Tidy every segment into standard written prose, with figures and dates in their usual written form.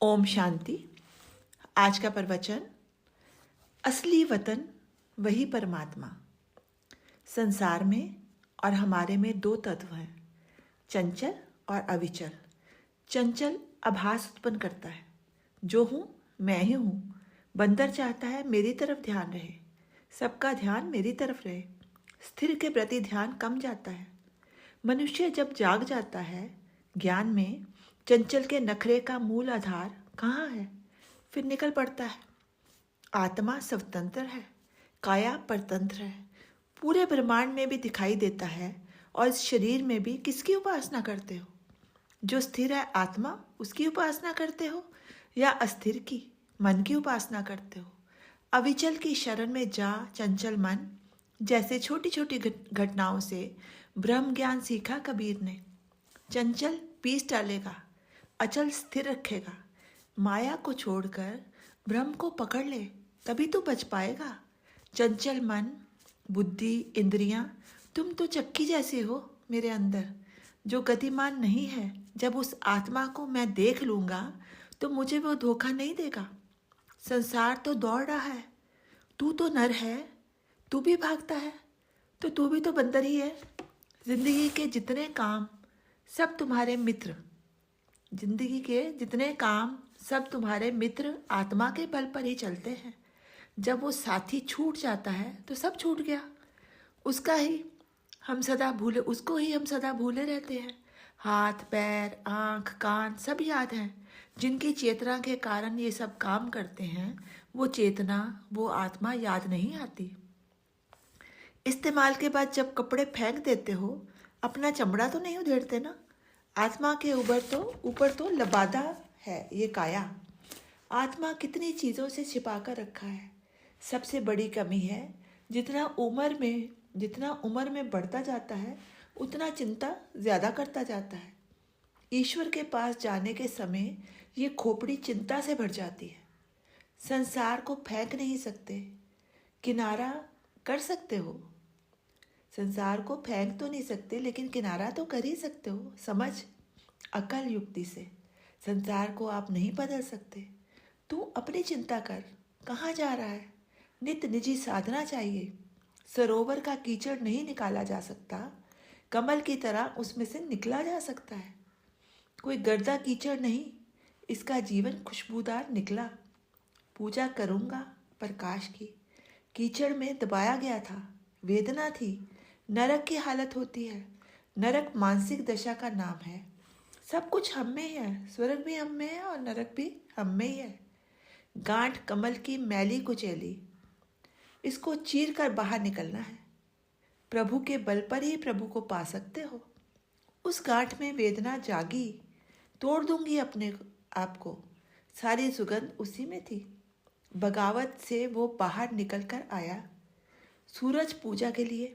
ओम शांति। आज का प्रवचन, असली वतन वही परमात्मा। संसार में और हमारे में दो तत्व हैं, चंचल और अविचल। चंचल आभास उत्पन्न करता है, जो हूँ मैं ही हूँ। बंदर चाहता है मेरी तरफ ध्यान रहे, सबका ध्यान मेरी तरफ रहे। स्थिर के प्रति ध्यान कम जाता है। मनुष्य जब जाग जाता है ज्ञान में, चंचल के नखरे का मूल आधार कहाँ है, फिर निकल पड़ता है। आत्मा स्वतंत्र है, काया परतंत्र है। पूरे ब्रह्मांड में भी दिखाई देता है और इस शरीर में भी। किसकी उपासना करते हो? जो स्थिर है आत्मा, उसकी उपासना करते हो या अस्थिर की, मन की उपासना करते हो? अविचल की शरण में जा चंचल मन। जैसे छोटी छोटी घटनाओं से ब्रह्म ज्ञान सीखा कबीर ने। चंचल पीस डालेगा, अचल स्थिर रखेगा। माया को छोड़कर ब्रह्म को पकड़ ले, तभी तो बच पाएगा। चंचल मन, बुद्धि, इंद्रियां, तुम तो चक्की जैसे हो मेरे अंदर, जो गतिमान नहीं है। जब उस आत्मा को मैं देख लूंगा तो मुझे वो धोखा नहीं देगा। संसार तो दौड़ रहा है, तू तो नर है, तू भी भागता है, तो तू भी तो बंदर ही है। जिंदगी के जितने काम सब तुम्हारे मित्र, जिंदगी के जितने काम सब तुम्हारे मित्र आत्मा के बल पर ही चलते हैं। जब वो साथी छूट जाता है तो सब छूट गया। उसको ही हम सदा भूले रहते हैं। हाथ, पैर, आँख, कान सब याद हैं। जिनकी चेतना के कारण ये सब काम करते हैं, वो चेतना, वो आत्मा याद नहीं आती। इस्तेमाल के बाद जब कपड़े फेंक देते हो, अपना चमड़ा तो नहीं उधेड़ते ना। आत्मा के ऊपर तो लबादा है ये काया। आत्मा कितनी चीज़ों से छिपा कर रखा है। सबसे बड़ी कमी है, जितना उम्र में बढ़ता जाता है, उतना चिंता ज़्यादा करता जाता है। ईश्वर के पास जाने के समय ये खोपड़ी चिंता से भर जाती है। संसार को फेंक नहीं सकते, किनारा कर सकते हो। संसार को फेंक तो नहीं सकते, लेकिन किनारा तो कर ही सकते हो। समझ, अकल, युक्ति से। संसार को आप नहीं बदल सकते। तू अपनी चिंता कर, कहाँ जा रहा है। नित्य निजी साधना चाहिए। सरोवर का कीचड़ नहीं निकाला जा सकता, कमल की तरह उसमें से निकला जा सकता है। कोई गर्दा कीचड़ नहीं, इसका जीवन खुशबूदार निकला। पूजा करूँगा प्रकाश की। कीचड़ में दबाया गया था, वेदना थी, नरक की हालत होती है। नरक मानसिक दशा का नाम है। सब कुछ हम में है, स्वर्ग भी हम में है और नरक भी हम में ही है। गांठ कमल की मैली कुचैली, इसको चीर कर बाहर निकलना है। प्रभु के बल पर ही प्रभु को पा सकते हो। उस गांठ में वेदना जागी, तोड़ दूंगी अपने आप को। सारी सुगंध उसी में थी। बगावत से वो बाहर निकल कर आया। सूरज पूजा के लिए,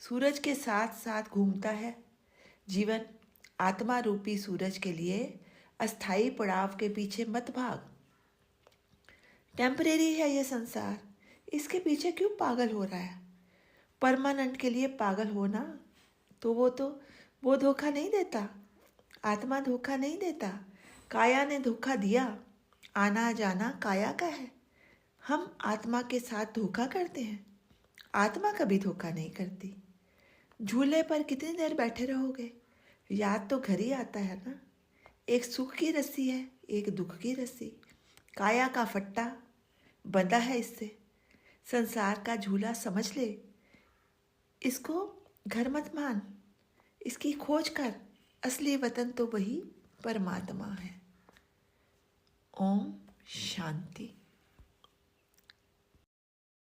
सूरज के साथ साथ घूमता है जीवन। आत्मा रूपी सूरज के लिए अस्थाई पड़ाव के पीछे मत भाग। टेम्परेरी है ये संसार, इसके पीछे क्यों पागल हो रहा है? परमानेंट के लिए पागल होना तो वो धोखा नहीं देता। आत्मा धोखा नहीं देता, काया ने धोखा दिया। आना जाना काया का है। हम आत्मा के साथ धोखा करते हैं, आत्मा कभी धोखा नहीं करती। झूले पर कितनी देर बैठे रहोगे? याद तो घर ही आता है ना। एक सुख की रस्सी है, एक दुख की रस्सी। काया का फट्टा बंधा है इससे। संसार का झूला समझ ले, इसको घर मत मान। इसकी खोज कर, असली वतन तो वही परमात्मा है। ओम शांति।